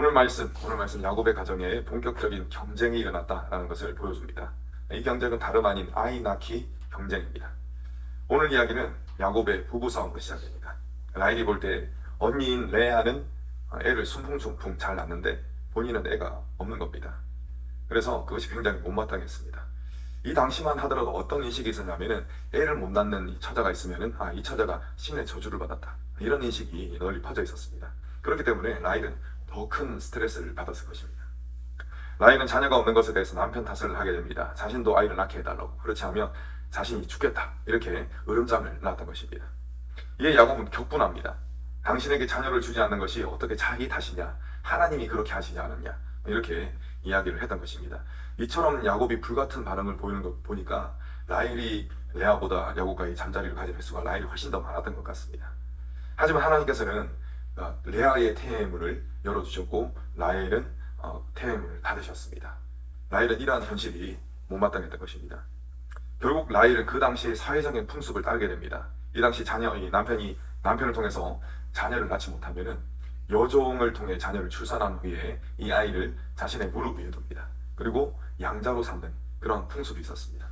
오늘 말씀 야곱의 가정에 본격적인 경쟁이 일어났다라는 것을 보여줍니다. 이 경쟁은 다름 아닌 아이 낳기 경쟁입니다. 오늘 이야기는 야곱의 부부싸움으로 시작됩니다. 라헬이 볼 때 언니인 레아는 애를 순풍순풍 잘 낳는데 본인은 애가 없는 겁니다. 그래서 그것이 굉장히 못마땅했습니다. 이 당시만 하더라도 어떤 인식이 있었냐면은 애를 못 낳는 이 처자가 있으면은 이 처자가 신의 저주를 받았다, 이런 인식이 널리 퍼져 있었습니다. 그렇기 때문에 라헬은 더 큰 스트레스를 받았을 것입니다. 라헬은 자녀가 없는 것에 대해서 남편 탓을 하게 됩니다. 자신도 아이를 낳게 해달라고, 그렇지 않으면 자신이 죽겠다, 이렇게 으름장을 놨던 것입니다. 이에 야곱은 격분합니다. 당신에게 자녀를 주지 않는 것이 어떻게 자기 탓이냐, 하나님이 그렇게 하시지 않았냐, 이렇게 이야기를 했던 것입니다. 이처럼 야곱이 불같은 반응을 보이는 것 보니까 라헬이 레아보다 야곱과의 잠자리를 가진 횟수가 라헬이 훨씬 더 많았던 것 같습니다. 하지만 하나님께서는 레아의 태문을 열어주셨고 라헬은 태문을 닫으셨습니다. 라헬은 이러한 현실이 못마땅했던 것입니다. 결국 라헬은 그 당시의 사회적인 풍습을 따르게 됩니다. 이 당시 남편을 통해서 자녀를 낳지 못하면은 여종을 통해 자녀를 출산한 후에 이 아이를 자신의 무릎 위에 둡니다. 그리고 양자로 삼는 그런 풍습이 있었습니다.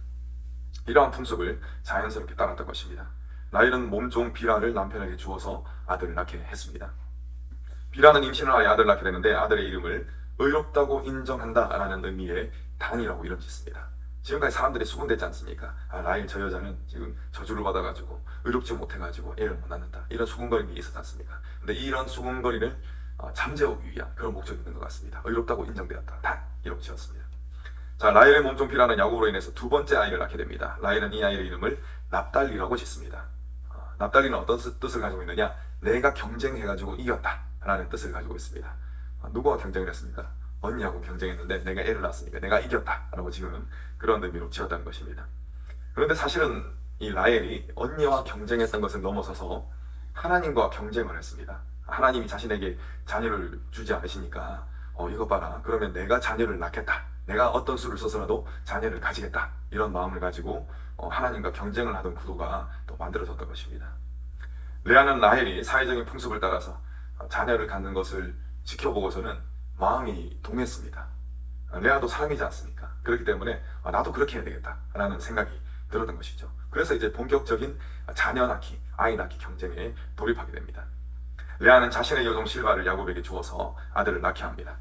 이러한 풍습을 자연스럽게 따랐던 것입니다. 라헬은 몸종 비라를 남편에게 주어서 아들을 낳게 했습니다. 비라는 임신을 하여 아들을 낳게 되는데 아들의 이름을 의롭다고 인정한다라는 의미의 단이라고 이름 짓습니다. 지금까지 사람들이 수군댔지 않습니까? 라헬 저 여자는 지금 저주를 받아가지고 의롭지 못해가지고 애를 못 낳는다, 이런 수군거림이 있었지 않습니까? 근데 이런 수군거리를 잠재우기 위한 그런 목적이 있는 것 같습니다. 의롭다고 인정되었다, 단, 이렇게 지었습니다. 자, 라헬의 몸종 비라는 야곱으로 인해서 두 번째 아이를 낳게 됩니다. 라헬은 이 아이의 이름을 납달리라고 짓습니다. 납달리는 어떤 뜻을 가지고 있느냐? 내가 경쟁해가지고 이겼다 라는 뜻을 가지고 있습니다. 누구와 경쟁을 했습니까? 언니하고 경쟁했는데 내가 애를 낳았으니까 내가 이겼다 라고 지금 그런 의미로 지었다는 것입니다. 그런데 사실은 이 라헬이 언니와 경쟁했던 것을 넘어서서 하나님과 경쟁을 했습니다. 하나님이 자신에게 자녀를 주지 않으시니까 이거 봐라, 그러면 내가 자녀를 낳겠다, 내가 어떤 수를 써서라도 자녀를 가지겠다, 이런 마음을 가지고 하나님과 경쟁을 하던 구도가 또 만들어졌던 것입니다. 레아는 라헬이 사회적인 풍습을 따라서 자녀를 갖는 것을 지켜보고서는 마음이 동했습니다. 레아도 사람이지 않습니까? 그렇기 때문에 나도 그렇게 해야 되겠다 라는 생각이 들었던 것이죠. 그래서 이제 본격적인 자녀 낳기, 아이 낳기 경쟁에 돌입하게 됩니다. 레아는 자신의 여종 실바를 야곱에게 주어서 아들을 낳게 합니다.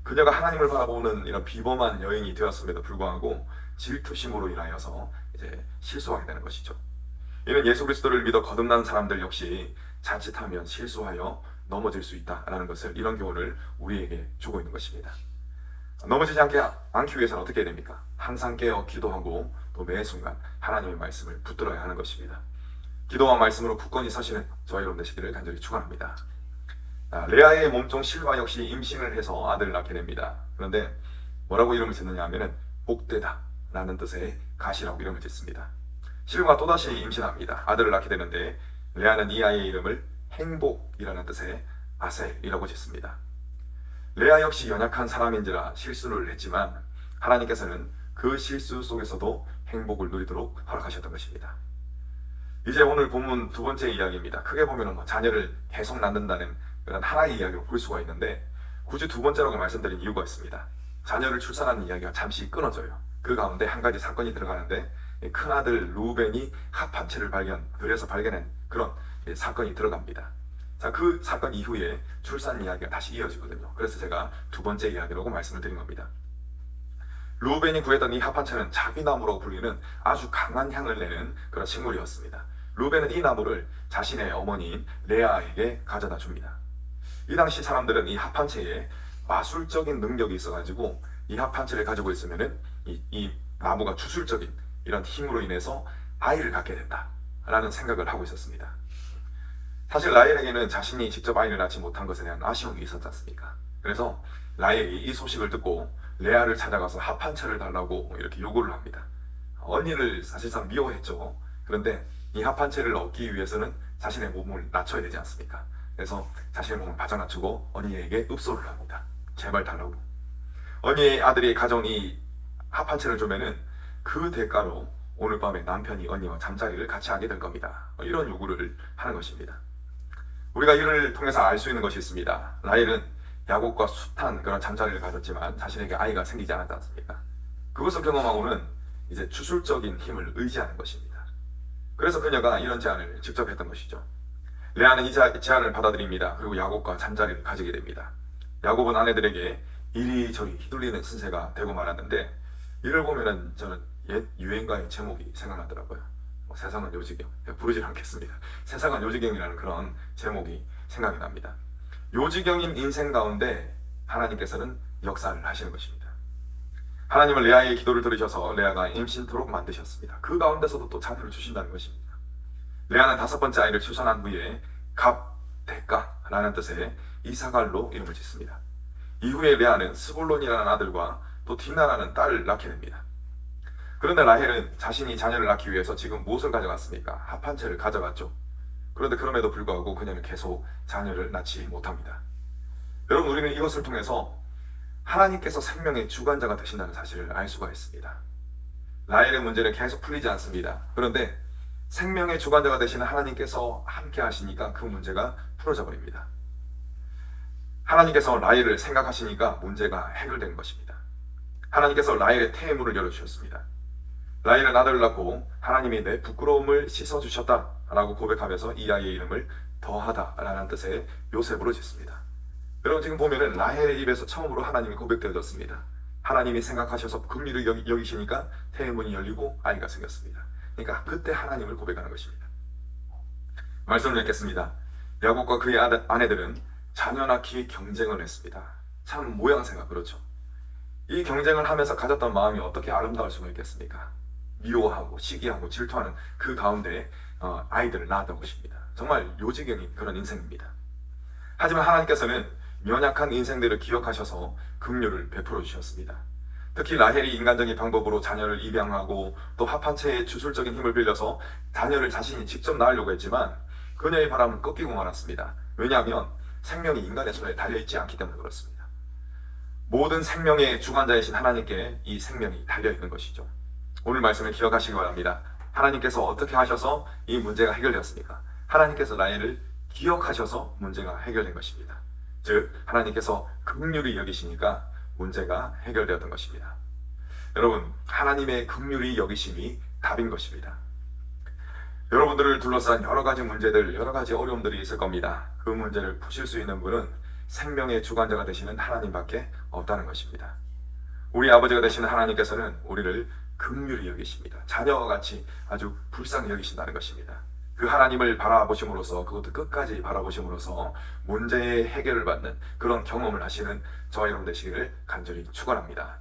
그녀가 하나님을 바라보는 이런 비범한 여인이 되었음에도 불구하고 질투심으로 인하여서 이제 실수하게 되는 것이죠. 이는 예수 그리스도를 믿어 거듭난 사람들 역시 자칫하면 실수하여 넘어질 수 있다라는 것을, 이런 교훈을 우리에게 주고 있는 것입니다. 넘어지지 않기 위해서는 어떻게 해야 됩니까? 항상 깨어 기도하고 또 매 순간 하나님의 말씀을 붙들어야 하는 것입니다. 기도와 말씀으로 굳건히 서시는 저와 여러분 되시기를 간절히 축원합니다. 레아의 몸종 실바 역시 임신을 해서 아들을 낳게 됩니다. 그런데 뭐라고 이름을 짓느냐 하면은 복되다 라는 뜻의 가시라고 이름을 짓습니다. 실바가 또다시 임신합니다. 아들을 낳게 되는데 레아는 이 아이의 이름을 행복이라는 뜻의 아셀이라고 짓습니다. 레아 역시 연약한 사람인지라 실수를 했지만 하나님께서는 그 실수 속에서도 행복을 누리도록 허락하셨던 것입니다. 이제 오늘 본문 두 번째 이야기입니다. 크게 보면 자녀를 계속 낳는다는 그런 하나의 이야기로 볼 수가 있는데, 굳이 두 번째라고 말씀드린 이유가 있습니다. 자녀를 출산하는 이야기가 잠시 끊어져요. 그 가운데 한 가지 사건이 들어가는데, 큰아들 루벤이 합한 채를 그래서 발견한 그런 사건이 들어갑니다. 자, 그 사건 이후에 출산 이야기가 다시 이어지거든요. 그래서 제가 두 번째 이야기라고 말씀을 드린 겁니다. 루벤이 구했던 이 합한채는 자비나무라고 불리는 아주 강한 향을 내는 그런 식물이었습니다. 루벤은 이 나무를 자신의 어머니인 레아에게 가져다 줍니다. 이 당시 사람들은 이 합한채에 마술적인 능력이 있어가지고 이 합한채를 가지고 있으면은 이 나무가 주술적인 이런 힘으로 인해서 아이를 갖게 된다라는 생각을 하고 있었습니다. 사실 라헬에게는 자신이 직접 아이를 낳지 못한 것에 대한 아쉬움이 있었지 않습니까? 그래서 라헬이 이 소식을 듣고 레아를 찾아가서 합한채를 달라고 이렇게 요구를 합니다. 언니를 사실상 미워했죠. 그런데 이 합한채를 얻기 위해서는 자신의 몸을 낮춰야 되지 않습니까? 그래서 자신의 몸을 바짝 낮추고 언니에게 읍소를 합니다. 제발 달라고. 언니의 아들이 가져온 이 합한채를 주면은 그 대가로 오늘 밤에 남편이 언니와 잠자리를 같이 하게 될 겁니다. 이런 요구를 하는 것입니다. 우리가 이를 통해서 알 수 있는 것이 있습니다. 라헬은 야곱과 숱한 그런 잠자리를 가졌지만 자신에게 아이가 생기지 않았지 않습니까? 그것을 경험하고는 이제 주술적인 힘을 의지하는 것입니다. 그래서 그녀가 이런 제안을 직접 했던 것이죠. 레아는 이 제안을 받아들입니다. 그리고 야곱과 잠자리를 가지게 됩니다. 야곱은 아내들에게 이리저리 휘둘리는 신세가 되고 말았는데, 이를 보면은 저는 옛 유행가의 제목이 생각나더라고요. 세상은 요지경, 부르질 않겠습니다. 세상은 요지경이라는 그런 제목이 생각이 납니다. 요지경인 인생 가운데 하나님께서는 역사를 하시는 것입니다. 하나님은 레아의 기도를 들으셔서 레아가 임신토록 만드셨습니다. 그 가운데서도 또 자녀를 주신다는 것입니다. 레아는 5번째 아이를 출산한 후에 갑데카라는 뜻의 이사갈로 이름을 짓습니다. 이후에 레아는 스볼론이라는 아들과 또 디나라는 딸을 낳게 됩니다. 그런데 라헬은 자신이 자녀를 낳기 위해서 지금 무엇을 가져갔습니까? 합한 채를 가져갔죠. 그런데 그럼에도 불구하고 그녀는 계속 자녀를 낳지 못합니다. 여러분, 우리는 이것을 통해서 하나님께서 생명의 주관자가 되신다는 사실을 알 수가 있습니다. 라헬의 문제는 계속 풀리지 않습니다. 그런데 생명의 주관자가 되시는 하나님께서 함께 하시니까 그 문제가 풀어져 버립니다. 하나님께서 라헬을 생각하시니까 문제가 해결된 것입니다. 하나님께서 라헬의 태의 문을 열어주셨습니다. 라헬은 아들을 낳고 하나님이 내 부끄러움을 씻어주셨다 라고 고백하면서 이 아이의 이름을 더하다 라는 뜻의 요셉으로 짓습니다. 여러분, 지금 보면은 라헬의 입에서 처음으로 하나님이 고백되어졌습니다. 하나님이 생각하셔서 긍휼히 여기시니까 태의 문이 열리고 아이가 생겼습니다. 그러니까 그때 하나님을 고백하는 것입니다. 말씀을 읽겠습니다. 야곱과 그의 아내들은 자녀 낳기 경쟁을 했습니다. 참 모양새가 그렇죠. 이 경쟁을 하면서 가졌던 마음이 어떻게 아름다울 수가 있겠습니까? 미워하고 시기하고 질투하는 그 가운데 아이들을 낳았던 것입니다. 정말 요지경인 그런 인생입니다. 하지만 하나님께서는 연약한 인생들을 기억하셔서 긍휼을 베풀어 주셨습니다. 특히 라헬이 인간적인 방법으로 자녀를 입양하고 또 합한 채의 주술적인 힘을 빌려서 자녀를 자신이 직접 낳으려고 했지만 그녀의 바람은 꺾이고 말았습니다. 왜냐하면 생명이 인간의 손에 달려있지 않기 때문에 그렇습니다. 모든 생명의 주관자이신 하나님께 이 생명이 달려있는 것이죠. 오늘 말씀을 기억하시기 바랍니다. 하나님께서 어떻게 하셔서 이 문제가 해결되었습니까? 하나님께서 라헬을 기억하셔서 문제가 해결된 것입니다. 즉, 하나님께서 긍휼히 여기시니까 문제가 해결되었던 것입니다. 여러분, 하나님의 긍휼히 여기심이 답인 것입니다. 여러분들을 둘러싼 여러 가지 문제들, 여러 가지 어려움들이 있을 겁니다. 그 문제를 푸실 수 있는 분은 생명의 주관자가 되시는 하나님밖에 없다는 것입니다. 우리 아버지가 되시는 하나님께서는 우리를 긍휼히 여기십니다. 자녀와 같이 아주 불쌍히 여기신다는 것입니다. 그 하나님을 바라보심으로써, 그것도 끝까지 바라보심으로써 문제의 해결을 받는 그런 경험을 하시는 저와 여러분 되시기를 간절히 축원합니다.